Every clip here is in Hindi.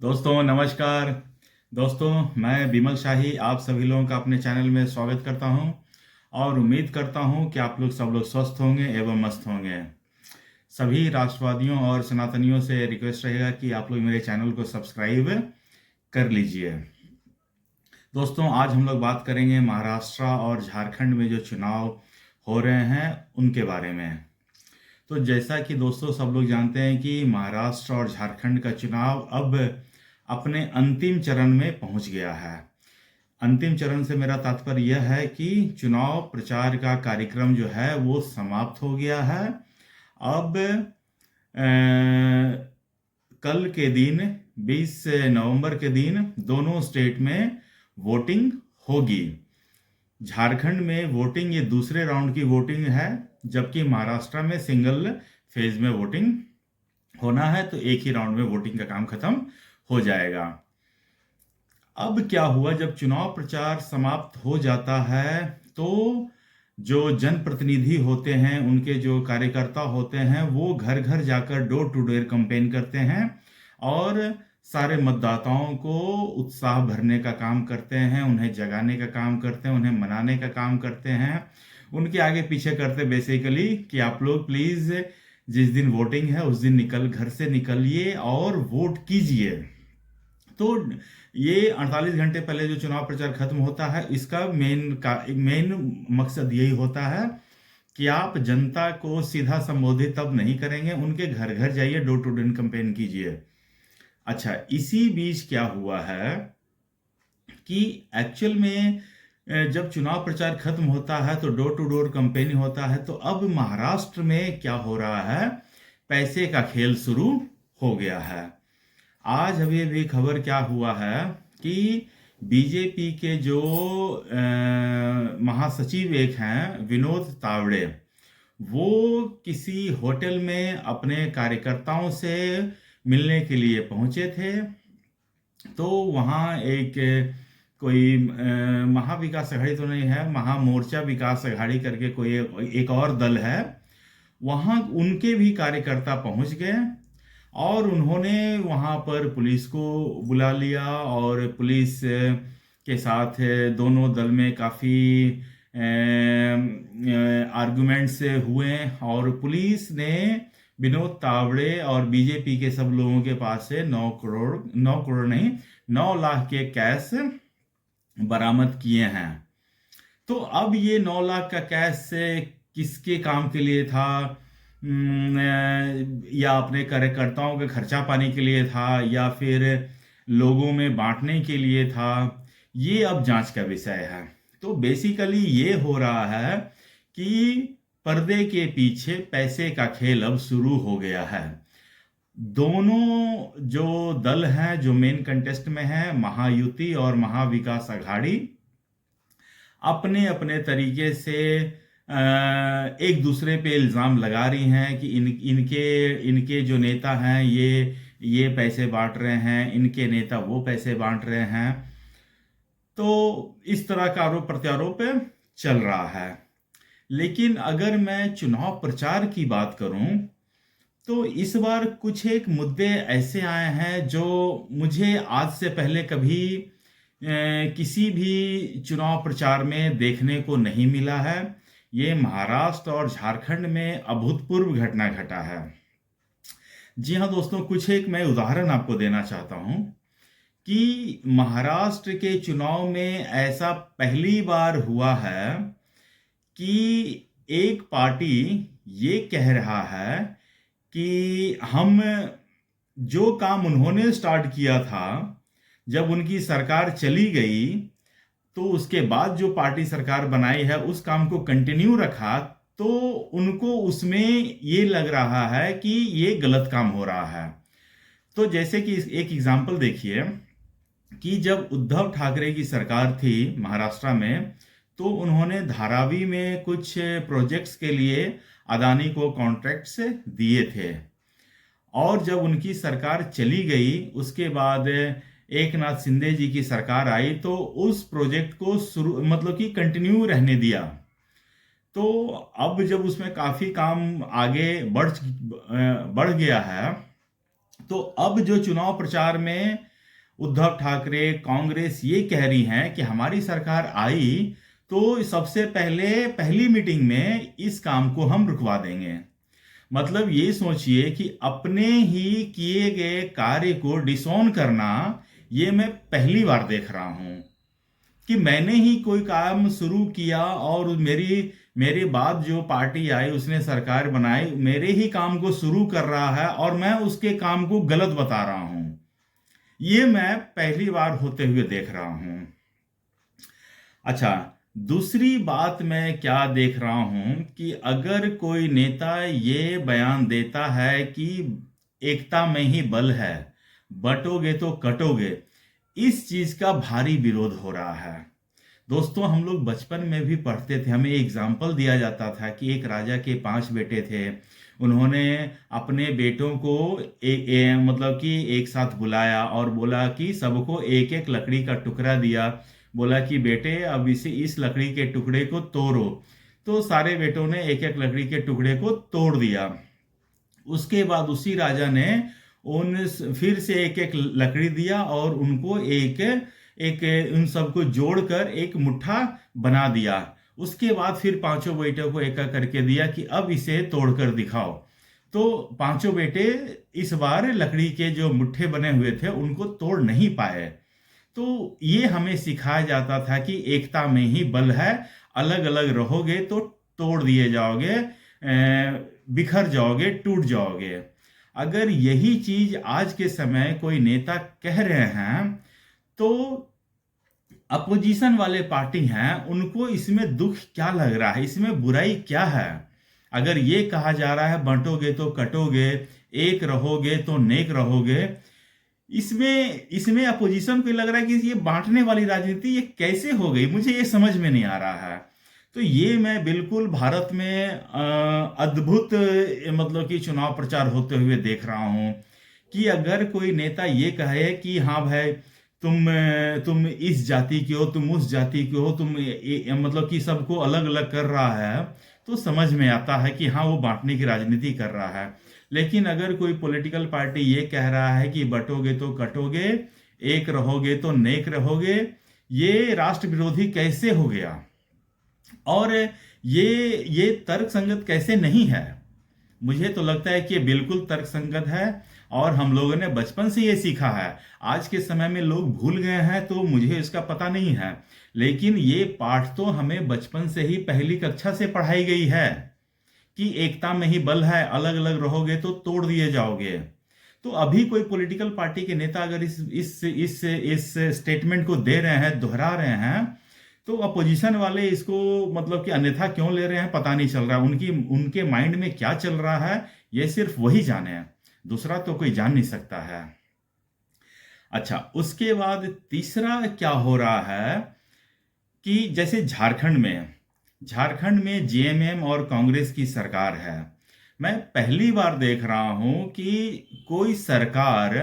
दोस्तों नमस्कार। दोस्तों मैं विमल शाही आप सभी लोगों का अपने चैनल में स्वागत करता हूं और उम्मीद करता हूं कि आप लोग सब लोग स्वस्थ होंगे एवं मस्त होंगे। सभी राष्ट्रवादियों और सनातनियों से रिक्वेस्ट रहेगा कि आप लोग मेरे चैनल को सब्सक्राइब कर लीजिए। दोस्तों आज हम लोग बात करेंगे महाराष्ट्र और झारखंड में जो चुनाव हो रहे हैं उनके बारे में। तो जैसा कि दोस्तों सब लोग जानते हैं कि महाराष्ट्र और झारखंड का चुनाव अब अपने अंतिम चरण में पहुंच गया है। अंतिम चरण से मेरा तात्पर्य यह है कि चुनाव प्रचार का कार्यक्रम जो है वो समाप्त हो गया है। अब कल के दिन 20 नवंबर के दिन दोनों स्टेट में वोटिंग होगी। झारखंड में वोटिंग ये दूसरे राउंड की वोटिंग है, जबकि महाराष्ट्र में सिंगल फेज में वोटिंग होना है, तो एक ही राउंड में वोटिंग का काम खत्म हो जाएगा। अब क्या हुआ, जब चुनाव प्रचार समाप्त हो जाता है तो जो जनप्रतिनिधि होते हैं, उनके जो कार्यकर्ता होते हैं, वो घर घर जाकर डोर टू डोर कैंपेन करते हैं और सारे मतदाताओं को उत्साह भरने का काम करते हैं, उन्हें जगाने का काम करते हैं, उन्हें मनाने का काम करते हैं। उनके आगे पीछे करते बेसिकली कि आप लोग प्लीज जिस दिन वोटिंग है उस दिन घर से निकलिए और वोट कीजिए। तो ये 48 घंटे पहले जो चुनाव प्रचार खत्म होता है, इसका मेन मकसद यही होता है कि आप जनता को सीधा संबोधित तब नहीं करेंगे, उनके घर घर जाइए, डोर टू डोर कैंपेन कीजिए। अच्छा, इसी बीच क्या हुआ है कि एक्चुअल में जब चुनाव प्रचार खत्म होता है तो डोर टू डोर कैंपेन होता है, तो अब महाराष्ट्र में क्या हो रहा है, पैसे का खेल शुरू हो गया है। आज अभी भी खबर क्या हुआ है कि बीजेपी के जो महासचिव एक हैं विनोद तावड़े, वो किसी होटल में अपने कार्यकर्ताओं से मिलने के लिए पहुंचे थे। तो वहाँ एक कोई महाविकास अघाड़ी तो नहीं है, महामोर्चा विकास अघाड़ी करके कोई एक और दल है, वहाँ उनके भी कार्यकर्ता पहुंच गए और उन्होंने वहाँ पर पुलिस को बुला लिया और पुलिस के साथ दोनों दल में काफ़ी आर्गुमेंट्स हुए और पुलिस ने विनोद तावड़े और बीजेपी के सब लोगों के पास से 9 करोड़ नहीं, 9 लाख के कैश बरामद किए हैं। तो अब ये 9 लाख का कैश किसके काम के लिए था, या अपने कार्यकर्ताओं के खर्चा पानी के लिए था या फिर लोगों में बांटने के लिए था, ये अब जांच का विषय है। तो बेसिकली ये हो रहा है कि पर्दे के पीछे पैसे का खेल अब शुरू हो गया है। दोनों जो दल हैं जो मेन कंटेस्ट में हैं, महायुति और महाविकास अघाड़ी, अपने अपने तरीके से एक दूसरे पे इल्ज़ाम लगा रही हैं कि इनके जो नेता हैं ये पैसे बांट रहे हैं, इनके नेता वो पैसे बांट रहे हैं। तो इस तरह का आरोप प्रत्यारोप चल रहा है। लेकिन अगर मैं चुनाव प्रचार की बात करूं तो इस बार कुछ एक मुद्दे ऐसे आए हैं जो मुझे आज से पहले कभी किसी भी चुनाव प्रचार में देखने को नहीं मिला है। ये महाराष्ट्र और झारखंड में अभूतपूर्व घटना घटा है। जी हाँ दोस्तों, कुछ एक मैं उदाहरण आपको देना चाहता हूं कि महाराष्ट्र के चुनाव में ऐसा पहली बार हुआ है कि एक पार्टी ये कह रहा है कि हम जो काम उन्होंने स्टार्ट किया था जब उनकी सरकार चली गई, तो उसके बाद जो पार्टी सरकार बनाई है उस काम को कंटिन्यू रखा, तो उनको उसमें ये लग रहा है कि ये गलत काम हो रहा है। तो जैसे कि एक एग्जांपल देखिए कि जब उद्धव ठाकरे की सरकार थी महाराष्ट्र में, तो उन्होंने धारावी में कुछ प्रोजेक्ट्स के लिए अदानी को कॉन्ट्रैक्ट्स दिए थे और जब उनकी सरकार चली गई उसके बाद एक नाथ शिंदे जी की सरकार आई तो उस प्रोजेक्ट को मतलब कि कंटिन्यू रहने दिया। तो अब जब उसमें काफी काम आगे बढ़ गया है, तो अब जो चुनाव प्रचार में उद्धव ठाकरे, कांग्रेस ये कह रही हैं कि हमारी सरकार आई तो सबसे पहले पहली मीटिंग में इस काम को हम रुकवा देंगे। मतलब ये सोचिए कि अपने ही किए गए कार्य को डिसऑन करना, ये मैं पहली बार देख रहा हूं कि मैंने ही कोई काम शुरू किया और मेरी मेरे बाद जो पार्टी आई उसने सरकार बनाई, मेरे ही काम को शुरू कर रहा है और मैं उसके काम को गलत बता रहा हूं। ये मैं पहली बार होते हुए देख रहा हूं। अच्छा, दूसरी बात मैं क्या देख रहा हूं कि अगर कोई नेता ये बयान देता है कि एकता में ही बल है, बटोगे तो कटोगे, इस चीज का भारी विरोध हो रहा है। दोस्तों, हम लोग बचपन में भी पढ़ते थे, हमें एग्जाम्पल दिया जाता था कि एक राजा के 5 बेटे थे। उन्होंने अपने बेटों को मतलब कि एक साथ बुलाया और बोला कि सबको एक एक लकड़ी का टुकड़ा दिया। बोला कि बेटे अब इसे इस लकड़ी के टुकड़े को तोड़ो। तो सारे बेटों ने एक एक लकड़ी के टुकड़े को तोड़ दिया। उसके बाद उसी राजा ने उन फिर से एक एक लकड़ी दिया और उनको एक एक उन सबको जोड़कर एक मुट्ठा बना दिया। उसके बाद फिर पांचों बेटों को एक एक करके दिया कि अब इसे तोड़कर दिखाओ। तो पांचों बेटे इस बार लकड़ी के जो मुट्ठे बने हुए थे उनको तोड़ नहीं पाए। तो ये हमें सिखाया जाता था कि एकता में ही बल है, अलग अलग रहोगे तो तोड़ दिए जाओगे, बिखर जाओगे, टूट जाओगे। अगर यही चीज आज के समय कोई नेता कह रहे हैं तो अपोजिशन वाले पार्टी हैं, उनको इसमें दुख क्या लग रहा है, इसमें बुराई क्या है? अगर ये कहा जा रहा है बंटोगे तो कटोगे, एक रहोगे तो नेक रहोगे, इसमें इसमें अपोजिशन को लग रहा है कि ये बांटने वाली राजनीति ये कैसे हो गई, मुझे ये समझ में नहीं आ रहा है। तो ये मैं बिल्कुल भारत में अद्भुत मतलब कि चुनाव प्रचार होते हुए देख रहा हूं कि अगर कोई नेता ये कहे कि हाँ भाई तुम इस जाति के हो, तुम उस जाति के हो, मतलब कि सबको अलग अलग कर रहा है, तो समझ में आता है कि हाँ वो बांटने की राजनीति कर रहा है। लेकिन अगर कोई पॉलिटिकल पार्टी ये कह रहा है कि बटोगे तो कटोगे, एक रहोगे तो नेक रहोगे, ये राष्ट्र विरोधी कैसे हो गया? और ये तर्क संगत कैसे नहीं है? मुझे तो लगता है कि ये बिल्कुल तर्क संगत है और हम लोगों ने बचपन से ये सीखा है। आज के समय में लोग भूल गए हैं तो मुझे इसका पता नहीं है, लेकिन ये पाठ तो हमें बचपन से ही पहली कक्षा से पढ़ाई गई है कि एकता में ही बल है, अलग अलग रहोगे तो तोड़ दिए जाओगे। तो अभी कोई पॉलिटिकल पार्टी के नेता अगर इस स्टेटमेंट को दे रहे हैं, दोहरा रहे हैं, तो अपोजिशन वाले इसको मतलब कि अन्यथा क्यों ले रहे हैं पता नहीं चल रहा। उनके माइंड में क्या चल रहा है ये सिर्फ वही जाने हैं, दूसरा तो कोई जान नहीं सकता है। अच्छा, उसके बाद तीसरा क्या हो रहा है कि जैसे झारखंड में जेएमएम और कांग्रेस की सरकार है। मैं पहली बार देख रहा हूं कि कोई सरकार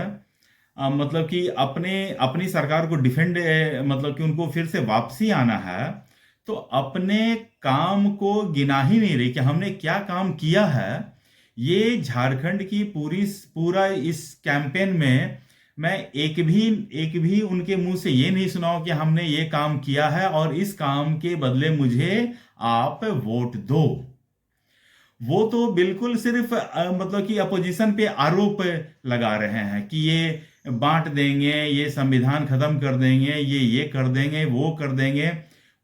मतलब कि अपनी सरकार को डिफेंड मतलब कि उनको फिर से वापसी आना है तो अपने काम को गिना ही नहीं रही कि हमने क्या काम किया है। ये झारखंड की पूरा इस कैंपेन में मैं एक भी उनके मुंह से ये नहीं सुनाऊं कि हमने ये काम किया है और इस काम के बदले मुझे आप वोट दो। वो तो बिल्कुल सिर्फ मतलब कि अपोजिशन पे आरोप लगा रहे हैं कि ये बांट देंगे, ये संविधान खत्म कर देंगे, ये कर देंगे, वो कर देंगे।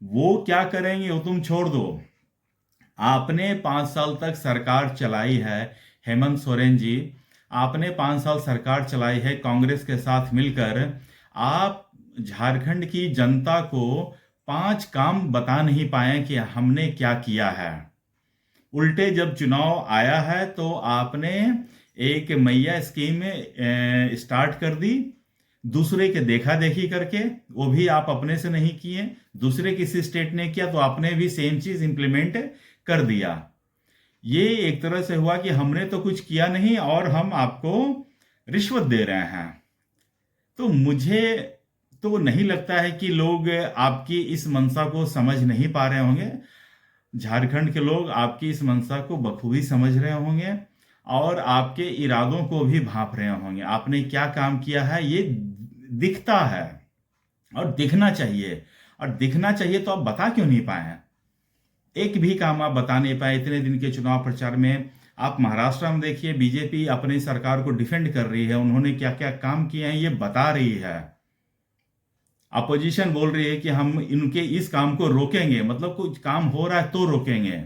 वो क्या करेंगे वो तुम छोड़ दो। आपने 5 साल तक सरकार चलाई है, हेमंत सोरेन जी, आपने 5 साल सरकार चलाई है कांग्रेस के साथ मिलकर। आप झारखंड की जनता को 5 काम बता नहीं पाए कि हमने क्या किया है। उल्टे जब चुनाव आया है तो आपने एक मैया स्कीम स्टार्ट कर दी, दूसरे के देखा देखी करके, वो भी आप अपने से नहीं किए, दूसरे किसी स्टेट ने किया तो आपने भी सेम चीज इंप्लीमेंट कर दिया। ये एक तरह से हुआ कि हमने तो कुछ किया नहीं और हम आपको रिश्वत दे रहे हैं। तो मुझे तो नहीं लगता है कि लोग आपकी इस मंशा को समझ नहीं पा रहे होंगे। झारखंड के लोग आपकी इस मंशा को बखूबी समझ रहे होंगे और आपके इरादों को भी भांप रहे होंगे। आपने क्या काम किया है ये दिखता है और दिखना चाहिए, और दिखना चाहिए तो आप बता क्यों नहीं पाए हैं? एक भी काम आप बता नहीं पाए इतने दिन के चुनाव प्रचार में। आप महाराष्ट्र में देखिए, बीजेपी अपनी सरकार को डिफेंड कर रही है, उन्होंने क्या क्या काम किए हैं ये बता रही है। अपोजिशन बोल रही है कि हम इनके इस काम को रोकेंगे, मतलब कुछ काम हो रहा है तो रोकेंगे।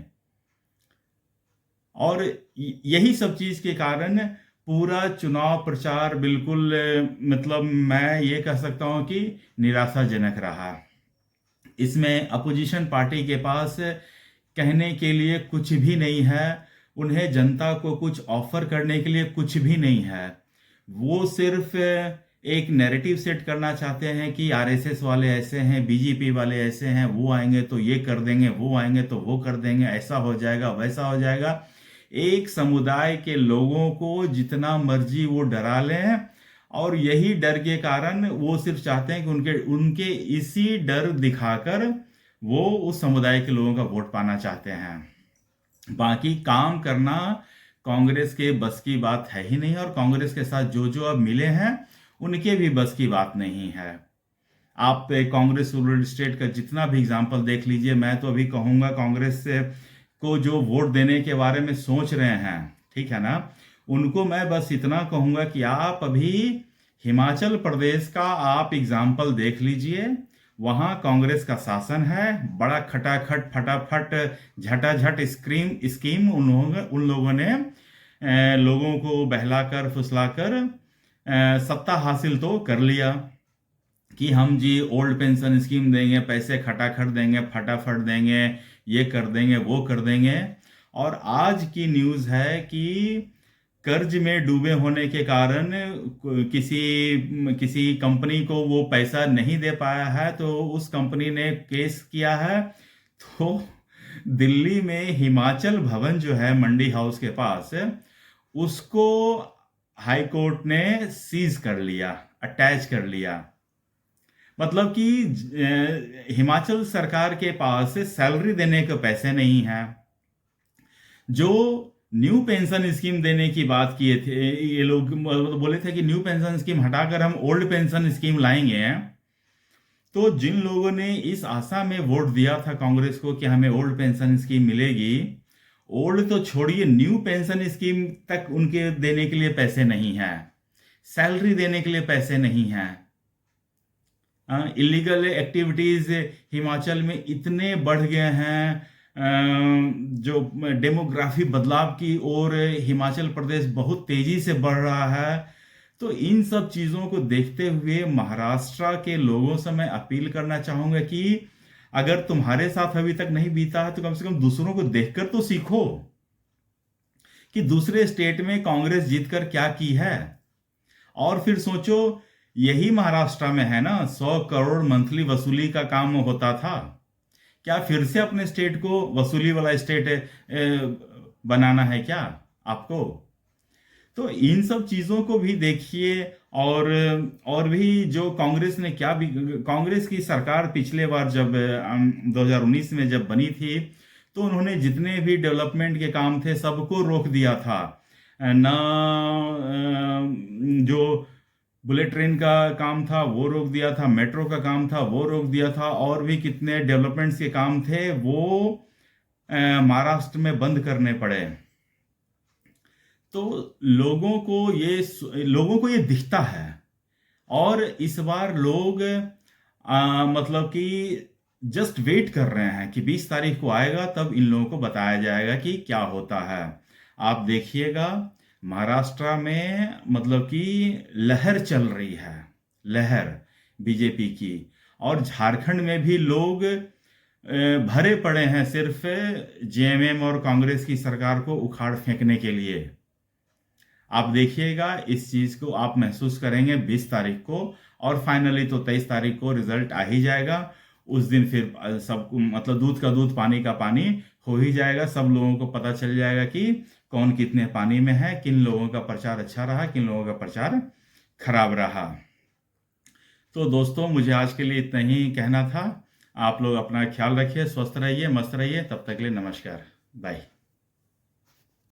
और यही सब चीज के कारण पूरा चुनाव प्रचार बिल्कुल मतलब मैं ये कह सकता हूं कि निराशाजनक रहा। इसमें अपोजिशन पार्टी के पास कहने के लिए कुछ भी नहीं है, उन्हें जनता को कुछ ऑफर करने के लिए कुछ भी नहीं है। वो सिर्फ एक नैरेटिव सेट करना चाहते हैं कि आरएसएस वाले ऐसे हैं, बीजेपी वाले ऐसे हैं, वो आएंगे तो ये कर देंगे, वो आएंगे तो वो कर देंगे, ऐसा हो जाएगा वैसा हो जाएगा। एक समुदाय के लोगों को जितना मर्जी वो डरा लें, और यही डर के कारण वो सिर्फ चाहते हैं कि उनके उनके इसी डर दिखाकर वो उस समुदाय के लोगों का वोट पाना चाहते हैं। बाकी काम करना कांग्रेस के बस की बात है ही नहीं, और कांग्रेस के साथ जो जो अब मिले हैं उनके भी बस की बात नहीं है। आप कांग्रेस रूरल स्टेट का जितना भी एग्जाम्पल देख लीजिए, मैं तो अभी कहूंगा कांग्रेस को जो वोट देने के बारे में सोच रहे हैं, ठीक है ना, उनको मैं बस इतना कहूंगा कि आप अभी हिमाचल प्रदेश का आप एग्जाम्पल देख लीजिए। वहां कांग्रेस का शासन है, बड़ा खटाखट फटाफट झटाझट स्कीम उन लोगों ने लोगों को बहलाकर फुसलाकर सत्ता हासिल तो कर लिया कि हम जी ओल्ड पेंशन स्कीम देंगे, पैसे खटाखट देंगे, फटाफट देंगे, ये कर देंगे, वो कर देंगे। और आज की न्यूज़ है कि कर्ज में डूबे होने के कारण किसी किसी कंपनी को वो पैसा नहीं दे पाया है, तो उस कंपनी ने केस किया है। तो दिल्ली में हिमाचल भवन जो है मंडी हाउस के पास, उसको हाई कोर्ट ने सीज कर लिया, अटैच कर लिया। मतलब कि हिमाचल सरकार के पास सैलरी देने के पैसे नहीं हैं। जो न्यू पेंशन स्कीम देने की बात किए थे ये लोग, बोले थे कि न्यू पेंशन स्कीम हटाकर हम ओल्ड पेंशन स्कीम लाएंगे। तो जिन लोगों ने इस आशा में वोट दिया था कांग्रेस को कि हमें ओल्ड पेंशन स्कीम मिलेगी, ओल्ड तो छोड़िए, न्यू पेंशन स्कीम तक उनके देने के लिए पैसे नहीं हैं, सैलरी देने के लिए पैसे नहीं हैं। इलीगल एक्टिविटीज हिमाचल में इतने बढ़ गए हैं, जो डेमोग्राफी बदलाव की ओर हिमाचल प्रदेश बहुत तेजी से बढ़ रहा है। तो इन सब चीजों को देखते हुए महाराष्ट्र के लोगों से मैं अपील करना चाहूंगा कि अगर तुम्हारे साथ अभी तक नहीं बीता है तो कम से कम दूसरों को देखकर तो सीखो कि दूसरे स्टेट में कांग्रेस जीतकर क्या की है। और फिर सोचो, यही महाराष्ट्र में है ना 100 करोड़ मंथली वसूली का काम होता था, क्या फिर से अपने स्टेट को वसूली वाला स्टेट बनाना है क्या आपको? तो इन सब चीजों को भी देखिए। और भी जो कांग्रेस ने क्या भी, कांग्रेस की सरकार पिछले बार जब 2019 में जब बनी थी, तो उन्होंने जितने भी डेवलपमेंट के काम थे सबको रोक दिया था ना। जो बुलेट ट्रेन का काम था वो रोक दिया था, मेट्रो का काम था वो रोक दिया था, और भी कितने डेवलपमेंट्स के काम थे वो महाराष्ट्र में बंद करने पड़े। तो लोगों को ये दिखता है, और इस बार लोग मतलब कि जस्ट वेट कर रहे हैं कि 20 तारीख को आएगा, तब इन लोगों को बताया जाएगा कि क्या होता है। आप देखिएगा महाराष्ट्र में मतलब कि लहर चल रही है, लहर बीजेपी की। और झारखंड में भी लोग भरे पड़े हैं सिर्फ जेएमएम और कांग्रेस की सरकार को उखाड़ फेंकने के लिए। आप देखिएगा, इस चीज को आप महसूस करेंगे 20 तारीख को, और फाइनली तो 23 तारीख को रिजल्ट आ ही जाएगा। उस दिन फिर सब मतलब दूध का दूध पानी का पानी हो ही जाएगा। सब लोगों को पता चल जाएगा कि कौन कितने पानी में है, किन लोगों का प्रचार अच्छा रहा, किन लोगों का प्रचार खराब रहा। तो दोस्तों, मुझे आज के लिए इतना ही कहना था। आप लोग अपना ख्याल रखिए, स्वस्थ रहिए, मस्त रहिए। तब तक के लिए नमस्कार, बाय।